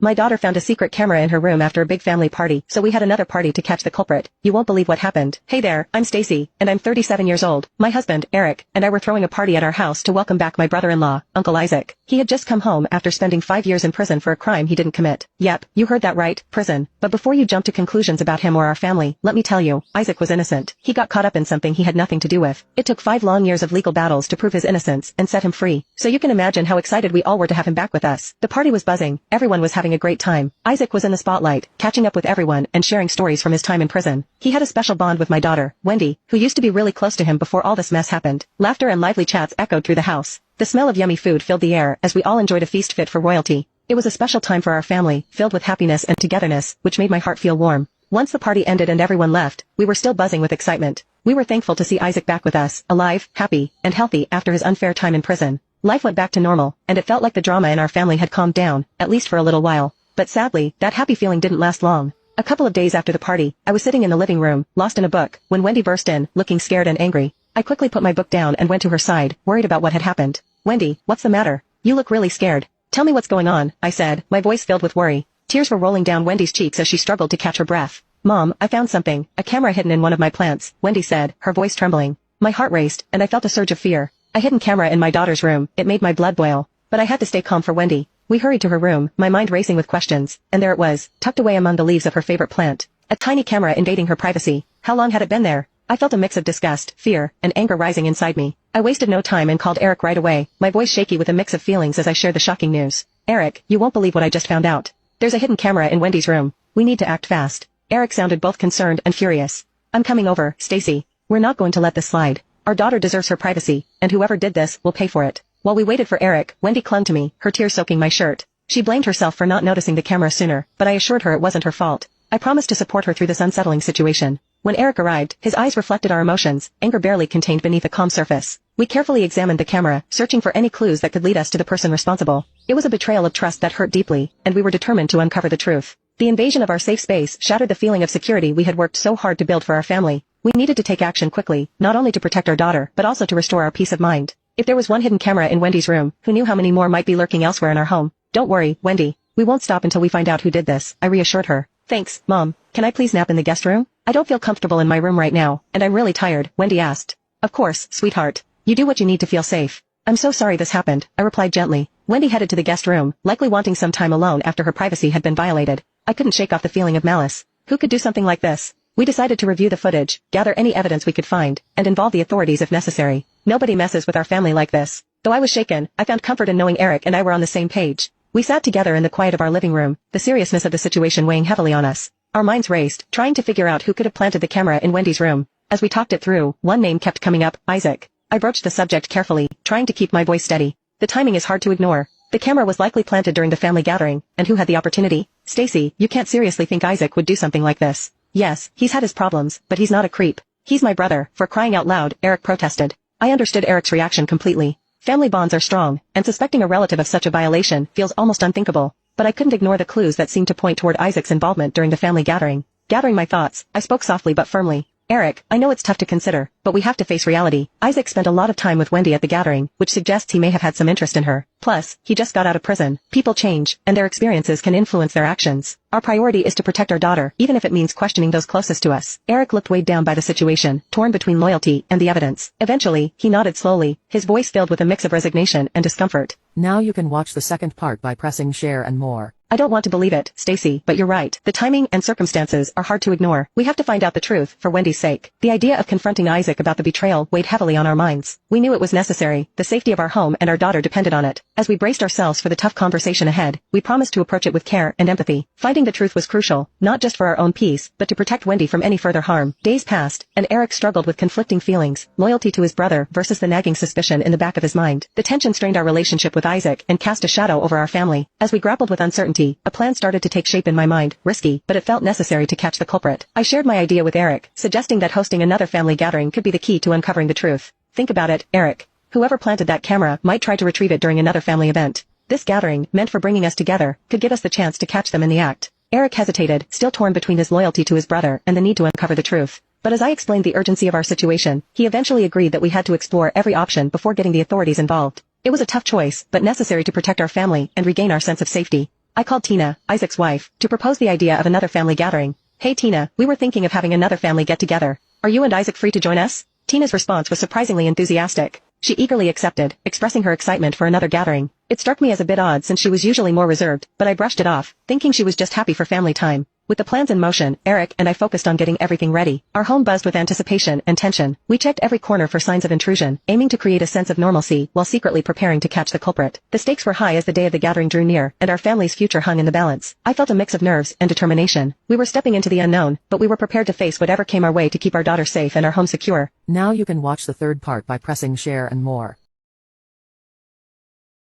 My daughter found a secret camera in her room after a big family party, so we had another party to catch the culprit. You won't believe what happened. Hey there, I'm Stacy, and I'm 37 years old. My husband, Eric, and I were throwing a party at our house to welcome back my brother-in-law, Uncle Isaac. He had just come home after spending 5 years in prison for a crime he didn't commit. Yep, you heard that right, prison. But before you jump to conclusions about him or our family, let me tell you, Isaac was innocent. He got caught up in something he had nothing to do with. It took 5 long years of legal battles to prove his innocence and set him free. So you can imagine how excited we all were to have him back with us. The party was buzzing, everyone was having a great time. Isaac was in the spotlight, catching up with everyone and sharing stories from his time in prison. He had a special bond with my daughter, Wendy, who used to be really close to him before all this mess happened. Laughter and lively chats echoed through the house. The smell of yummy food filled the air as we all enjoyed a feast fit for royalty. It was a special time for our family, filled with happiness and togetherness, which made my heart feel warm. Once the party ended and everyone left, we were still buzzing with excitement. We were thankful to see Isaac back with us, alive, happy, and healthy after his unfair time in prison. Life went back to normal, and it felt like the drama in our family had calmed down, at least for a little while. But sadly, that happy feeling didn't last long. A couple of days after the party, I was sitting in the living room, lost in a book, when Wendy burst in, looking scared and angry. I quickly put my book down and went to her side, worried about what had happened. Wendy, what's the matter? You look really scared. Tell me what's going on, I said, my voice filled with worry. Tears were rolling down Wendy's cheeks as she struggled to catch her breath. Mom, I found something, a camera hidden in one of my plants, Wendy said, her voice trembling. My heart raced, and I felt a surge of fear. A hidden camera in my daughter's room, it made my blood boil. But I had to stay calm for Wendy. We hurried to her room, my mind racing with questions, and there it was, tucked away among the leaves of her favorite plant. A tiny camera invading her privacy. How long had it been there? I felt a mix of disgust, fear, and anger rising inside me. I wasted no time and called Eric right away, my voice shaky with a mix of feelings as I shared the shocking news. Eric, you won't believe what I just found out. There's a hidden camera in Wendy's room. We need to act fast. Eric sounded both concerned and furious. I'm coming over, Stacy. We're not going to let this slide. Our daughter deserves her privacy, and whoever did this will pay for it. While we waited for Eric, Wendy clung to me, her tears soaking my shirt. She blamed herself for not noticing the camera sooner, but I assured her it wasn't her fault. I promised to support her through this unsettling situation. When Eric arrived, his eyes reflected our emotions, anger barely contained beneath a calm surface. We carefully examined the camera, searching for any clues that could lead us to the person responsible. It was a betrayal of trust that hurt deeply, and we were determined to uncover the truth. The invasion of our safe space shattered the feeling of security we had worked so hard to build for our family. We needed to take action quickly, not only to protect our daughter, but also to restore our peace of mind. If there was one hidden camera in Wendy's room, who knew how many more might be lurking elsewhere in our home? Don't worry, Wendy. We won't stop until we find out who did this, I reassured her. Thanks, Mom. Can I please nap in the guest room? I don't feel comfortable in my room right now, and I'm really tired, Wendy asked. Of course, sweetheart. You do what you need to feel safe. I'm so sorry this happened, I replied gently. Wendy headed to the guest room, likely wanting some time alone after her privacy had been violated. I couldn't shake off the feeling of malice. Who could do something like this? We decided to review the footage, gather any evidence we could find, and involve the authorities if necessary. Nobody messes with our family like this. Though I was shaken, I found comfort in knowing Eric and I were on the same page. We sat together in the quiet of our living room, the seriousness of the situation weighing heavily on us. Our minds raced, trying to figure out who could have planted the camera in Wendy's room. As we talked it through, one name kept coming up, Isaac. I broached the subject carefully, trying to keep my voice steady. The timing is hard to ignore. The camera was likely planted during the family gathering, and who had the opportunity? Stacy, you can't seriously think Isaac would do something like this. Yes, he's had his problems, but he's not a creep. He's my brother, for crying out loud, Eric protested. I understood Eric's reaction completely. Family bonds are strong, and suspecting a relative of such a violation feels almost unthinkable. But I couldn't ignore the clues that seemed to point toward Isaac's involvement during the family gathering. Gathering my thoughts, I spoke softly but firmly. Eric, I know it's tough to consider, but we have to face reality. Isaac spent a lot of time with Wendy at the gathering, which suggests he may have had some interest in her. Plus, he just got out of prison. People change, and their experiences can influence their actions. Our priority is to protect our daughter, even if it means questioning those closest to us. Eric looked weighed down by the situation, torn between loyalty and the evidence. Eventually, he nodded slowly, his voice filled with a mix of resignation and discomfort. Now you can watch the second part by pressing share and more. I don't want to believe it, Stacy, but you're right. The timing and circumstances are hard to ignore. We have to find out the truth, for Wendy's sake. The idea of confronting Isaac about the betrayal weighed heavily on our minds. We knew it was necessary. The safety of our home and our daughter depended on it. As we braced ourselves for the tough conversation ahead, we promised to approach it with care and empathy. Finding the truth was crucial, not just for our own peace, but to protect Wendy from any further harm. Days passed, and Eric struggled with conflicting feelings, loyalty to his brother versus the nagging suspicion in the back of his mind. The tension strained our relationship with Isaac and cast a shadow over our family. As we grappled with uncertainty, a plan started to take shape in my mind, risky, but it felt necessary to catch the culprit. I shared my idea with Eric, suggesting that hosting another family gathering could be the key to uncovering the truth. Think about it, Eric. Whoever planted that camera might try to retrieve it during another family event. This gathering, meant for bringing us together, could give us the chance to catch them in the act. Eric hesitated, still torn between his loyalty to his brother and the need to uncover the truth. But as I explained the urgency of our situation, he eventually agreed that we had to explore every option before getting the authorities involved. It was a tough choice, but necessary to protect our family and regain our sense of safety. I called Tina, Isaac's wife, to propose the idea of another family gathering. Hey Tina, we were thinking of having another family get-together. Are you and Isaac free to join us? Tina's response was surprisingly enthusiastic. She eagerly accepted, expressing her excitement for another gathering. It struck me as a bit odd since she was usually more reserved, but I brushed it off, thinking she was just happy for family time. With the plans in motion, Eric and I focused on getting everything ready. Our home buzzed with anticipation and tension. We checked every corner for signs of intrusion, aiming to create a sense of normalcy while secretly preparing to catch the culprit. The stakes were high as the day of the gathering drew near, and our family's future hung in the balance. I felt a mix of nerves and determination. We were stepping into the unknown, but we were prepared to face whatever came our way to keep our daughter safe and our home secure. Now you can watch the third part by pressing share and more.